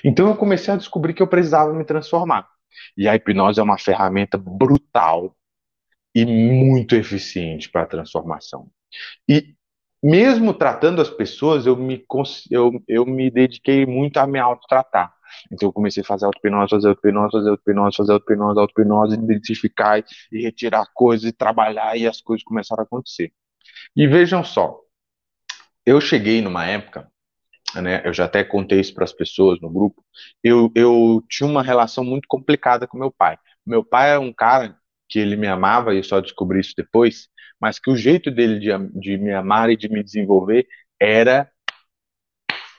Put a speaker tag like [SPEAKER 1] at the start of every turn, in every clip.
[SPEAKER 1] Então eu comecei a descobrir que eu precisava me transformar. E a hipnose é uma ferramenta brutal e muito eficiente para a transformação. E mesmo tratando as pessoas, eu me dediquei muito a me autotratar. Então eu comecei a fazer auto-hipnose, fazer auto-hipnose, fazer auto-hipnose, fazer auto-hipnose, auto-hipnose, identificar e retirar coisas e trabalhar e as coisas começaram a acontecer. E vejam só, eu cheguei numa época, né, eu já até contei isso para as pessoas no grupo, eu tinha uma relação muito complicada com meu pai. Meu pai era um cara que ele me amava, e eu só descobri isso depois, mas que o jeito dele de me amar e de me desenvolver era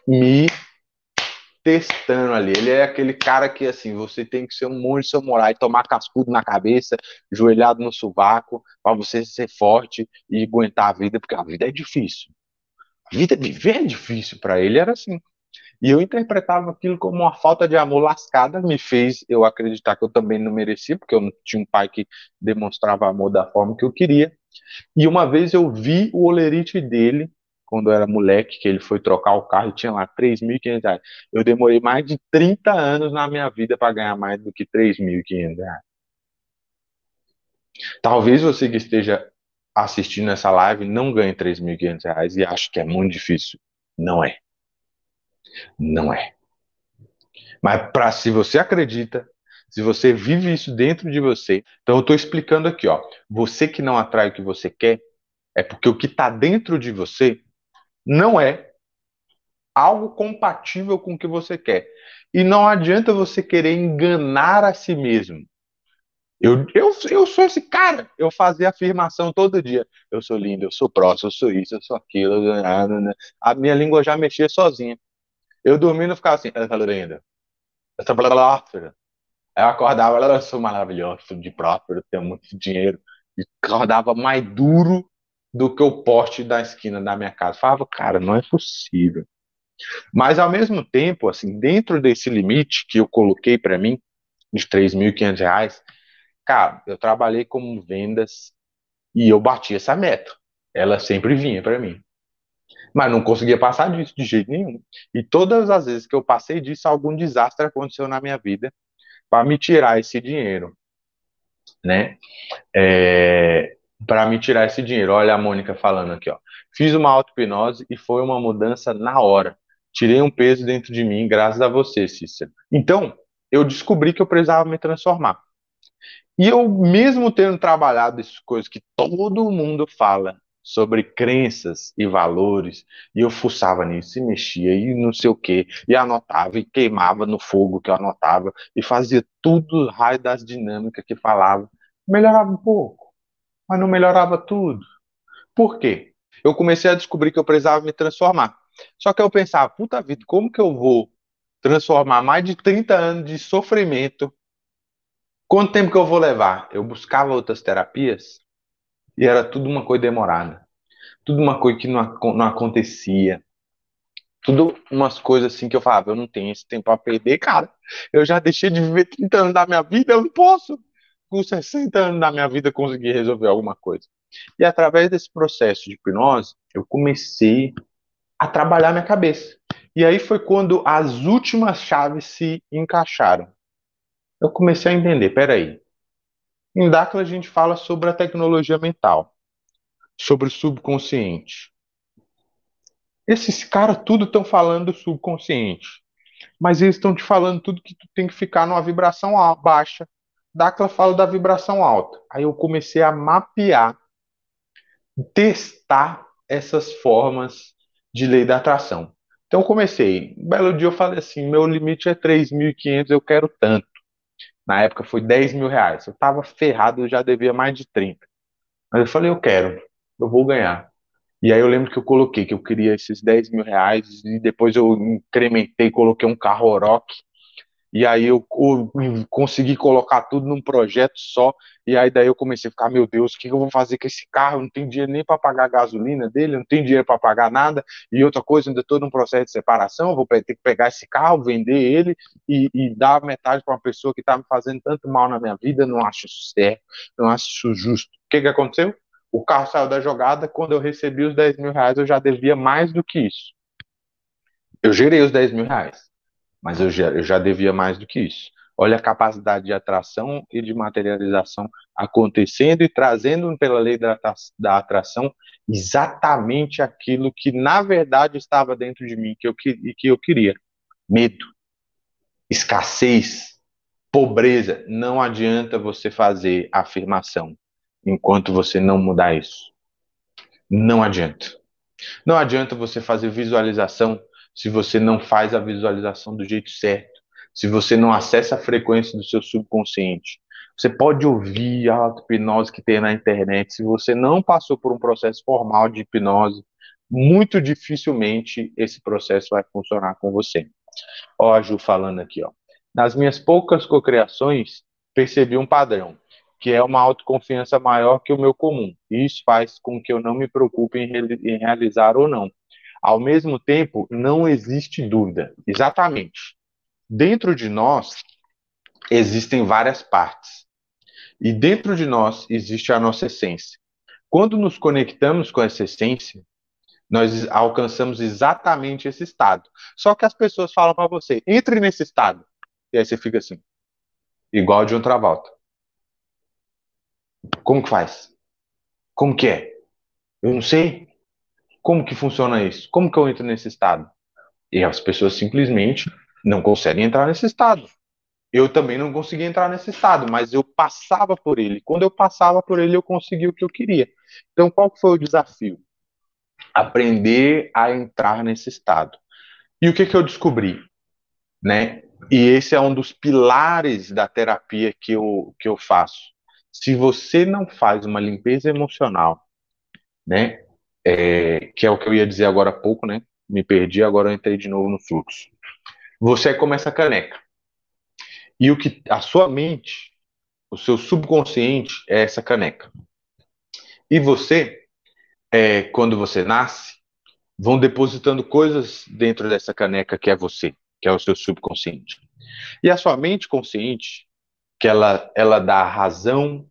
[SPEAKER 1] me testando ali. Ele é aquele cara que, assim, você tem que ser um monge samurai, tomar cascudo na cabeça, joelhado no sovaco, para você ser forte e aguentar a vida, porque a vida é difícil. A vida viver é difícil para ele, era assim. E eu interpretava aquilo como uma falta de amor lascada, me fez eu acreditar que eu também não merecia, porque eu não tinha um pai que demonstrava amor da forma que eu queria. E uma vez eu vi o olerite dele, quando eu era moleque, que ele foi trocar o carro e tinha lá R$ 3.500. Eu demorei mais de 30 anos na minha vida para ganhar mais do que R$ 3.500. Talvez você que esteja assistindo essa live não ganhe R$ 3.500 e ache que é muito difícil. Não é. Não é. Mas para se você acredita, se você vive isso dentro de você, então eu estou explicando aqui, ó. Você que não atrai o que você quer, é porque o que está dentro de você não é algo compatível com o que você quer. E não adianta você querer enganar a si mesmo. Eu sou esse cara. Eu fazia afirmação todo dia. Eu sou lindo, eu sou próximo, eu sou isso, eu sou aquilo. A minha língua já mexia sozinha. Eu dormindo e ficava assim, eu sou linda, eu sou próspero. Aí eu acordava, eu sou maravilhoso, sou de próspero, tenho muito dinheiro. E acordava mais duro do que o poste da esquina da minha casa. Falava, cara, não é possível. Mas ao mesmo tempo, assim, dentro desse limite que eu coloquei para mim, de R$ 3.500, cara, eu trabalhei como vendas e eu bati essa meta. Ela sempre vinha para mim. Mas não conseguia passar disso de jeito nenhum. E todas as vezes que eu passei disso, algum desastre aconteceu na minha vida para me tirar esse dinheiro, né? Para me tirar esse dinheiro. Olha a Mônica falando aqui, ó. Fiz uma auto-hipnose e foi uma mudança na hora. Tirei um peso dentro de mim, graças a você, Cícero. Então, eu descobri que eu precisava me transformar. E eu, mesmo tendo trabalhado essas coisas que todo mundo fala sobre crenças e valores, e eu fuçava nisso, e mexia, e não sei o quê, e anotava, e queimava no fogo que eu anotava, e fazia tudo raio das dinâmicas que falava, melhorava um pouco, mas não melhorava tudo. Por quê? Eu comecei a descobrir que eu precisava me transformar. Só que eu pensava, puta vida, como que eu vou transformar mais de 30 anos de sofrimento? Quanto tempo que eu vou levar? Eu buscava outras terapias e era tudo uma coisa demorada. Tudo uma coisa que não acontecia. Tudo umas coisas assim que eu falava, eu não tenho esse tempo a perder, cara. Eu já deixei de viver 30 anos da minha vida, eu não posso, com 60 anos da minha vida, conseguir resolver alguma coisa. E através desse processo de hipnose, eu comecei a trabalhar minha cabeça. E aí foi quando as últimas chaves se encaixaram. Eu comecei a entender, peraí, em Dáquila a gente fala sobre a tecnologia mental, sobre o subconsciente. Esses caras tudo estão falando do subconsciente, mas eles estão te falando tudo que tu tem que ficar numa vibração baixa. Dáquila fala da vibração alta. Aí eu comecei a mapear, testar essas formas de lei da atração. Então eu comecei, um belo dia eu falei assim, meu limite é 3.500, eu quero tanto. Na época foi R$ 10.000. Eu estava ferrado, eu já devia mais de 30. Mas eu falei, eu quero, eu vou ganhar. E aí eu lembro que eu coloquei que eu queria esses R$ 10.000 e depois eu incrementei, coloquei um carro Oroch. E aí eu consegui colocar tudo num projeto só. E aí daí eu comecei a ficar, meu Deus, o que eu vou fazer com esse carro? Eu não tenho dinheiro nem para pagar a gasolina dele, eu não tenho dinheiro para pagar nada. E outra coisa, ainda estou num processo de separação, eu vou ter que pegar esse carro, vender ele e dar metade para uma pessoa que está me fazendo tanto mal na minha vida. Não acho certo, não acho justo. O que que aconteceu? O carro saiu da jogada, quando eu recebi os R$ 10.000, eu já devia mais do que isso. Eu gerei os R$ 10.000. mas eu já devia mais do que isso. Olha a capacidade de atração e de materialização acontecendo e trazendo pela lei da atração exatamente aquilo que na verdade estava dentro de mim que eu queria. Medo, escassez, pobreza. Não adianta você fazer afirmação enquanto você não mudar isso. Não adianta. Não adianta você fazer visualização se você não faz a visualização do jeito certo, se você não acessa a frequência do seu subconsciente. Você pode ouvir a auto-hipnose que tem na internet, se você não passou por um processo formal de hipnose, muito dificilmente esse processo vai funcionar com você. Ó, a Ju falando aqui, ó. Nas minhas poucas cocriações, percebi um padrão, que é uma autoconfiança maior que o meu comum. E isso faz com que eu não me preocupe em realizar ou não. Ao mesmo tempo, não existe dúvida. Exatamente. Dentro de nós existem várias partes. E dentro de nós existe a nossa essência. Quando nos conectamos com essa essência, nós alcançamos exatamente esse estado. Só que as pessoas falam para você, entre nesse estado. E aí você fica assim, igual de um Travolta. Como que faz? Como que é? Eu não sei. Como que funciona isso? Como que eu entro nesse estado? E as pessoas simplesmente não conseguem entrar nesse estado. Eu também não conseguia entrar nesse estado, mas eu passava por ele. Quando eu passava por ele, eu conseguia o que eu queria. Então, qual foi o desafio? Aprender a entrar nesse estado. E o que que eu descobri? Né? E esse é um dos pilares da terapia que eu faço. Se você não faz uma limpeza emocional, né? Que é o que eu ia dizer agora há pouco, né? Me perdi, agora eu entrei de novo no fluxo. Você é como essa caneca. E o que a sua mente, o seu subconsciente é essa caneca. E você, quando você nasce, vão depositando coisas dentro dessa caneca que é você, que é o seu subconsciente. E a sua mente consciente, que ela dá razão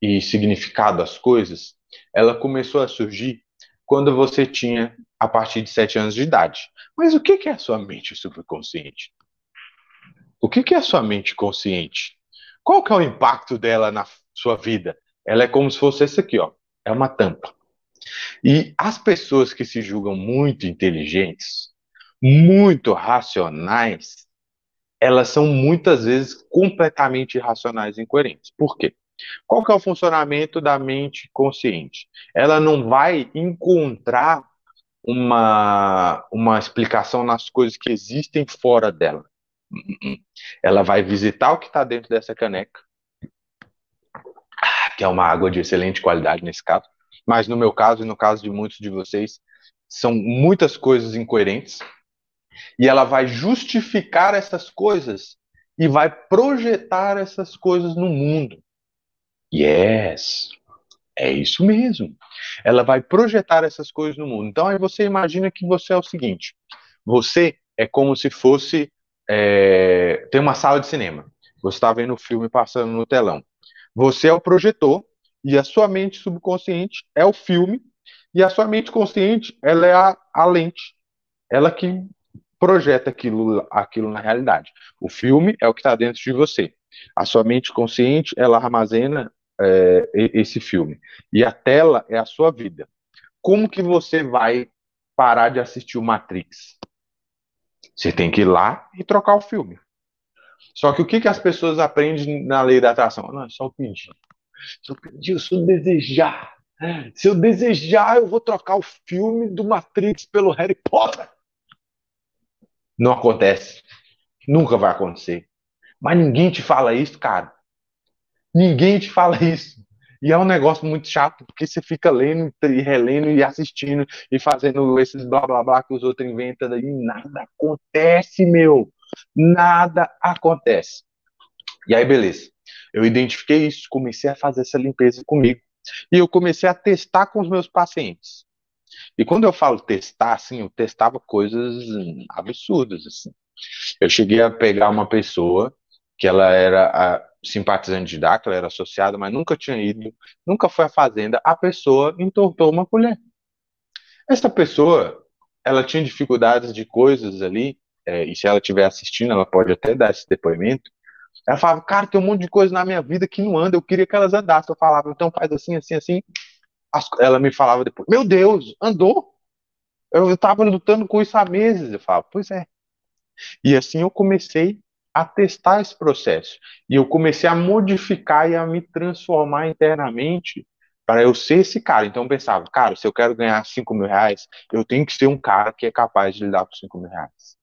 [SPEAKER 1] e significado às coisas, ela começou a surgir quando você tinha a partir de 7 anos de idade. Mas o que é a sua mente subconsciente? O que é a sua mente consciente? Qual que é o impacto dela na sua vida? Ela é como se fosse esse aqui, ó. É uma tampa. E as pessoas que se julgam muito inteligentes, muito racionais, elas são muitas vezes completamente irracionais e incoerentes. Por quê? Qual que é o funcionamento da mente consciente? Ela não vai encontrar uma explicação nas coisas que existem fora dela. Ela vai visitar o que está dentro dessa caneca, que é uma água de excelente qualidade nesse caso, mas no meu caso e no caso de muitos de vocês, são muitas coisas incoerentes, e ela vai justificar essas coisas e vai projetar essas coisas no mundo. Yes, é isso mesmo. Ela vai projetar essas coisas no mundo. Então aí você imagina que você é o seguinte: você é como se fosse tem uma sala de cinema. Você está vendo o filme passando no telão. Você é o projetor e a sua mente subconsciente é o filme e a sua mente consciente ela é a lente. Ela que projeta aquilo na realidade. O filme é o que está dentro de você. A sua mente consciente ela armazena esse filme. E a tela é a sua vida. Como que você vai parar de assistir o Matrix? Você tem que ir lá e trocar o filme. Só que o que, que as pessoas aprendem na lei da atração? Não, é só pedir. Se eu pedir, se eu desejar. Se eu desejar, eu vou trocar o filme do Matrix pelo Harry Potter. Não acontece. Nunca vai acontecer. Mas ninguém te fala isso, cara. Ninguém te fala isso. E é um negócio muito chato, porque você fica lendo e relendo e assistindo e fazendo esses blá blá blá que os outros inventam e nada acontece, meu. Nada acontece. E aí, beleza. Eu identifiquei isso, comecei a fazer essa limpeza comigo. E eu comecei a testar com os meus pacientes. E quando eu falo testar, assim, eu testava coisas absurdas, assim. Eu cheguei a pegar uma pessoa que ela era simpatizante de DAC, ela era associada, mas nunca tinha ido, nunca foi à fazenda. A pessoa entortou uma colher. Essa pessoa, ela tinha dificuldades de coisas ali, e se ela estiver assistindo, ela pode até dar esse depoimento. Ela falava, cara, tem um monte de coisa na minha vida que não anda, eu queria que elas andassem. Eu falava, então faz assim, assim, assim. Ela me falava depois, meu Deus, andou? Eu estava lutando com isso há meses. Eu falava, pois é. E assim eu comecei a testar esse processo. E eu comecei a modificar e a me transformar internamente para eu ser esse cara. Então eu pensava, cara, se eu quero ganhar R$ 5.000, eu tenho que ser um cara que é capaz de lidar com R$ 5.000.